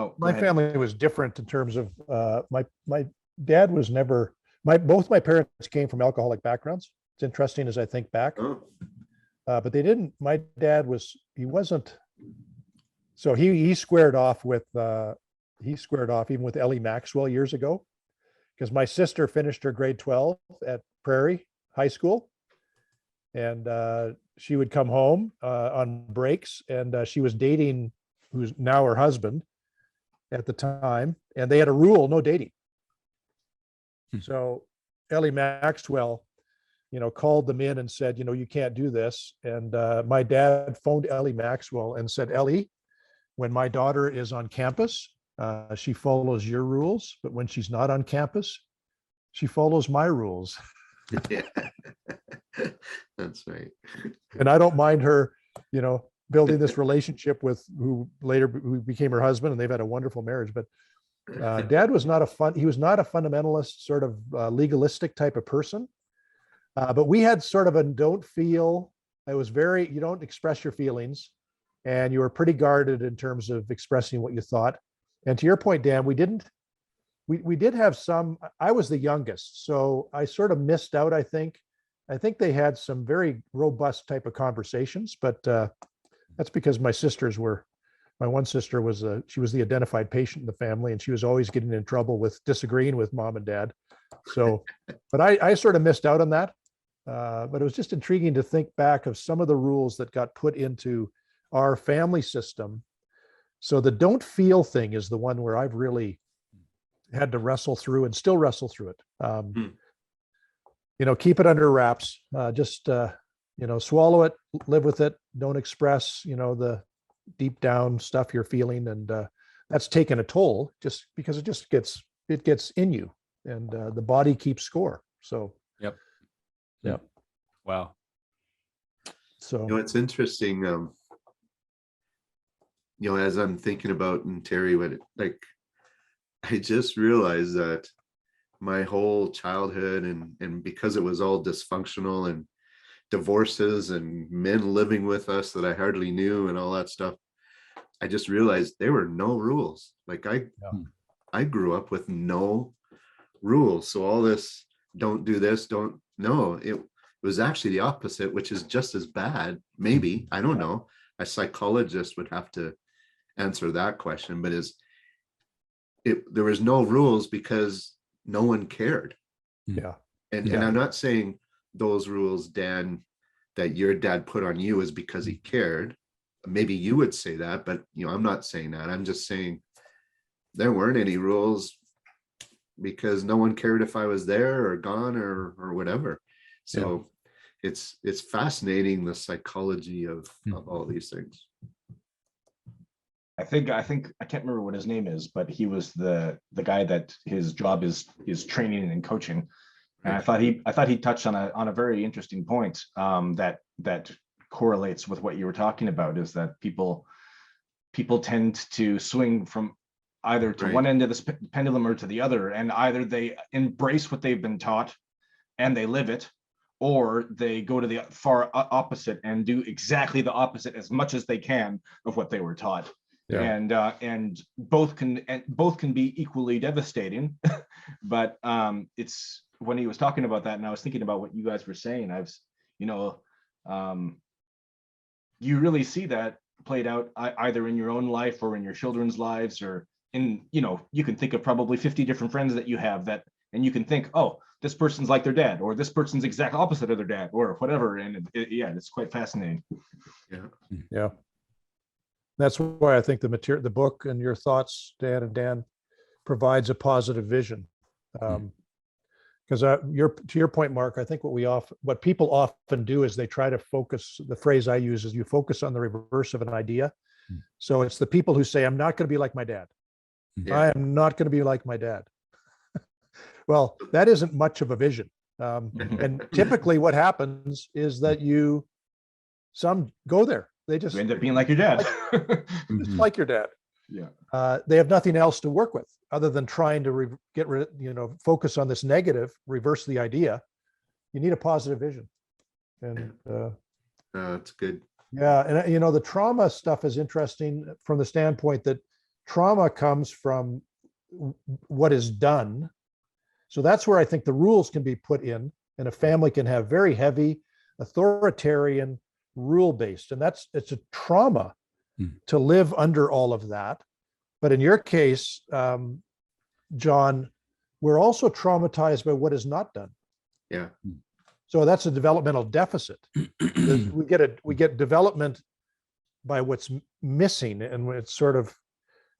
Oh, go My ahead. family was different in terms of my dad was never both my parents came from alcoholic backgrounds. It's interesting as I think back, Oh, but they didn't. My dad he wasn't. So he squared off with even with Ellie Maxwell years ago, because my sister finished her grade 12 at Prairie High School, and she would come home on breaks, and she was dating who's now her husband at the time, and they had a rule: no dating. So Ellie Maxwell, called them in and said, you can't do this. And my dad phoned Ellie Maxwell and said, Ellie, when my daughter is on campus, she follows your rules, but when she's not on campus, she follows my rules. yeah. That's right. And I don't mind her, building this relationship with who became her husband, and they've had a wonderful marriage. But Dad was not he was not a fundamentalist, sort of legalistic type of person. But we had sort of a don't feel. It was you don't express your feelings, and you were pretty guarded in terms of expressing what you thought. And to your point, Dan, we did have some. I was the youngest, so I sort of missed out, I think. I think they had some very robust type of conversations, but that's because my one sister she was the identified patient in the family, and she was always getting in trouble with disagreeing with mom and dad. So, but I sort of missed out on that. But it was just intriguing to think back of some of the rules that got put into our family system. So the don't feel thing is the one where I've really had to wrestle through and still wrestle through it. Keep it under wraps. Just swallow it, live with it. Don't express, the deep down stuff you're feeling, and that's taken a toll just because it gets in you, and the body keeps score. So. Yep. Yeah. Wow. So it's interesting. As I'm thinking about, and Terry, I just realized that my whole childhood and because it was all dysfunctional and divorces and men living with us that I hardly knew and all that stuff, I just realized there were no rules. I grew up with no rules. So all this, don't do this, it was actually the opposite, which is just as bad. Maybe, I don't know. A psychologist would have to answer that question, but there was no rules because no one cared. Yeah. And I'm not saying those rules, Dan, that your dad put on you is because he cared. Maybe you would say that, but I'm not saying that. I'm just saying there weren't any rules because no one cared if I was there or gone or whatever. So it's fascinating, the psychology of all these things. I think I can't remember what his name is, but he was the guy that his job is training and coaching. And I thought he touched on a very interesting point that correlates with what you were talking about, is that people tend to swing from either to one end of the pendulum or to the other, and either they embrace what they've been taught and they live it, or they go to the far opposite and do exactly the opposite as much as they can of what they were taught. Yeah. And both can be equally devastating. But it's when he was talking about that, and I was thinking about what you guys were saying, you really see that played out either in your own life or in your children's lives, or in, you can think of probably 50 different friends that you have and you can think, oh, this person's like their dad, or this person's exact opposite of their dad, or whatever. And it's quite fascinating. Yeah. That's why I think the book and your thoughts, Dan, provides a positive vision. Because to your point, Mark, I think what people often do is they try to focus. The phrase I use is you focus on the reverse of an idea. So it's the people who say, I'm not going to be like my dad. Yeah. I am not going to be like my dad. Well, that isn't much of a vision. And typically what happens is that some go there. They just end up being like your dad. Just like your dad. Yeah. They have nothing else to work with other than trying to focus on this negative, reverse the idea. You need a positive vision. And that's good. Yeah. And the trauma stuff is interesting from the standpoint that trauma comes from what is done. So that's where I think the rules can be put in, and a family can have very heavy, authoritarian, rule-based, and it's a trauma to live under all of that. But in your case, John, we're also traumatized by what is not done. Yeah. So that's a developmental deficit. We get development by what's missing, and it's sort of,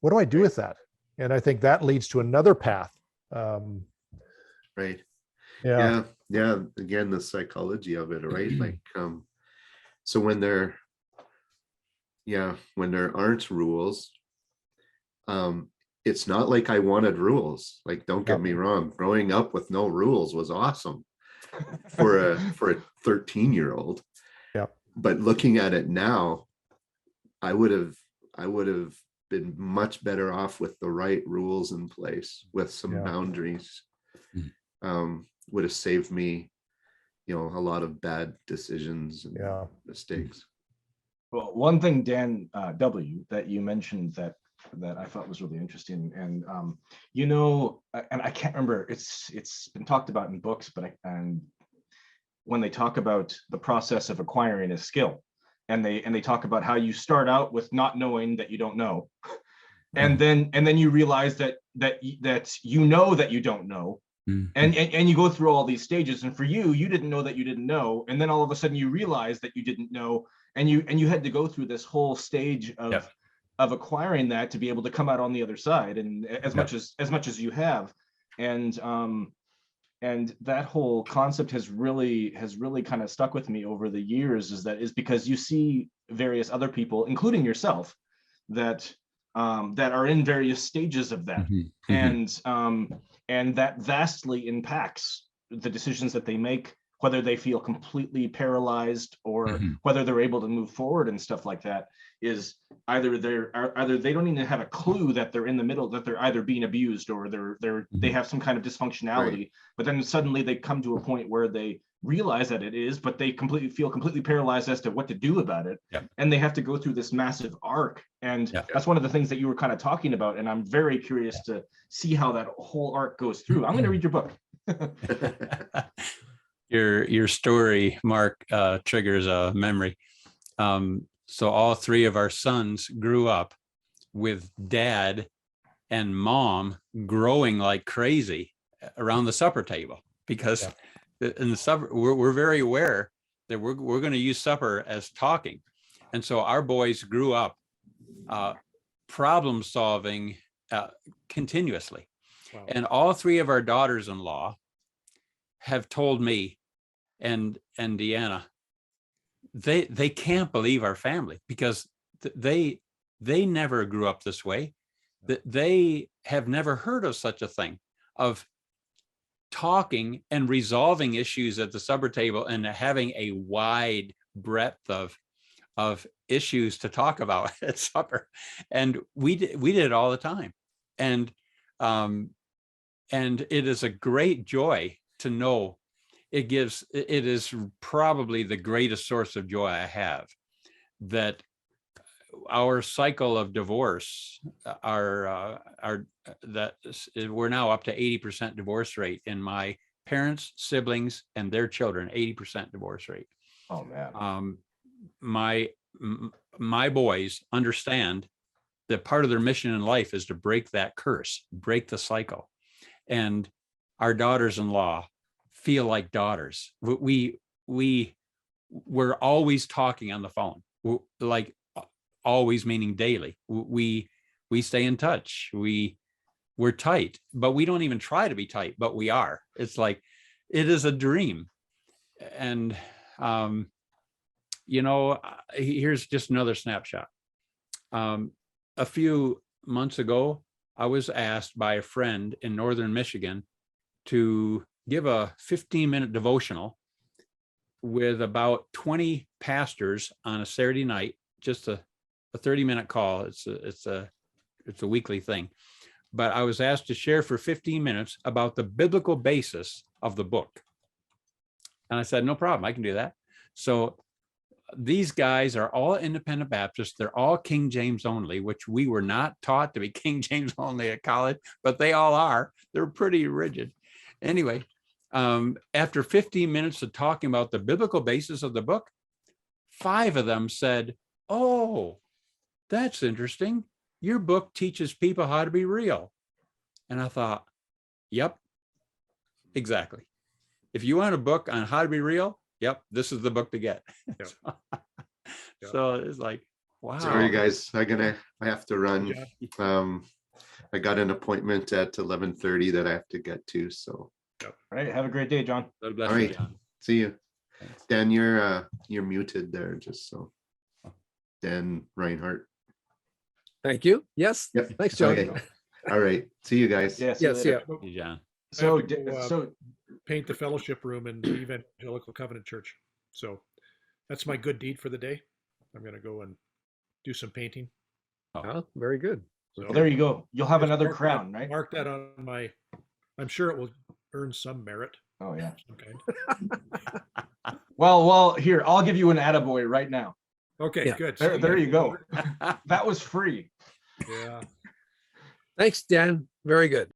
what do I do with that? And I think that leads to another path. Right. Yeah. Yeah. Again, the psychology of it, right? Like, so when there aren't rules, it's not like I wanted rules. Like, don't get me wrong, growing up with no rules was awesome for a 13-year-old. Yeah. But looking at it now, I would have been much better off with the right rules in place, with some boundaries. Would have saved me, a lot of bad decisions and mistakes. Well, one thing, Dan W, that you mentioned that I thought was really interesting, and and I can't remember. It's been talked about in books, but when they talk about the process of acquiring a skill, and they talk about how you start out with not knowing that you don't know, and then you realize that you know that you don't know. And you go through all these stages, and for you didn't know that you didn't know, and then all of a sudden you realize that you didn't know, and you had to go through this whole stage of acquiring that to be able to come out on the other side, and as much as you have, and that whole concept has really kind of stuck with me over the years, is because you see various other people, including yourself, that are in various stages of that, and that vastly impacts the decisions that they make, whether they feel completely paralyzed or whether they're able to move forward and stuff like that. Is either they don't even have a clue that they're in the middle, that they're either being abused or they have some kind of dysfunctionality, but then suddenly they come to a point where they realize that it is, but they feel completely paralyzed as to what to do about it. And they have to go through this massive arc. And that's one of the things that you were kind of talking about. And I'm very curious to see how that whole arc goes through. I'm going to read your book. Your story, Mark, triggers a memory. So all three of our sons grew up with dad and mom growing like crazy around the supper table, because in the supper, we're very aware that we're going to use supper as talking. And so our boys grew up problem solving continuously. Wow. And all three of our daughters-in-law have told me and Deanna, they can't believe our family, because they never grew up this way. That they have never heard of such a thing, of talking and resolving issues at the supper table and having a wide breadth of issues to talk about at supper. And we did it all the time. And it is a great joy to know. It is probably the greatest source of joy I have, that our cycle of divorce, we're now up to 80% divorce rate in my parents, siblings, and their children, 80% divorce rate. Oh man. My boys understand that part of their mission in life is to break that curse, break the cycle. And our daughters-in-law feel like daughters. We're always talking on the phone, like always, meaning daily. We stay in touch. We're tight, but we don't even try to be tight, but we are. It's like, it is a dream. And here's just another snapshot. A few months ago, I was asked by a friend in Northern Michigan to give a 15-minute devotional with about 20 pastors on a Saturday night, just a 30-minute call. It's a weekly thing. But I was asked to share for 15 minutes about the biblical basis of the book. And I said, no problem, I can do that. So these guys are all independent Baptists. They're all King James only, which we were not taught to be King James only at college, but they all are. They're pretty rigid. Anyway, after 15 minutes of talking about the biblical basis of the book, 5 of them said, "Oh, that's interesting. Your book teaches people how to be real." And I thought, yep, exactly. If you want a book on how to be real, yep, this is the book to get. Yep. So it's like, wow. Sorry, guys. I have to run. Yeah. I got an appointment at 11:30 that I have to get to. So, All right. Have a great day, John. God bless all you, right. John. See you. Thanks. Dan, you're muted there, just so. Dan Reinhardt. Thank you. Yes. Yep. Thanks, John. Okay. All right. See you guys. Yeah. See you Yes, later. yeah. Hey, John. So, I have to go, so paint the fellowship room in the Evangelical Covenant Church. So that's my good deed for the day. I'm going to go and do some painting. Oh, very good. So there you go. You'll have just another mark crown, that, right? Mark that on my, I'm sure it will earn some merit. Oh yeah. of some kind. Well, here, I'll give you an attaboy right now. Okay, Yeah. good. There you go. That was free. Yeah. Thanks, Dan. Very good.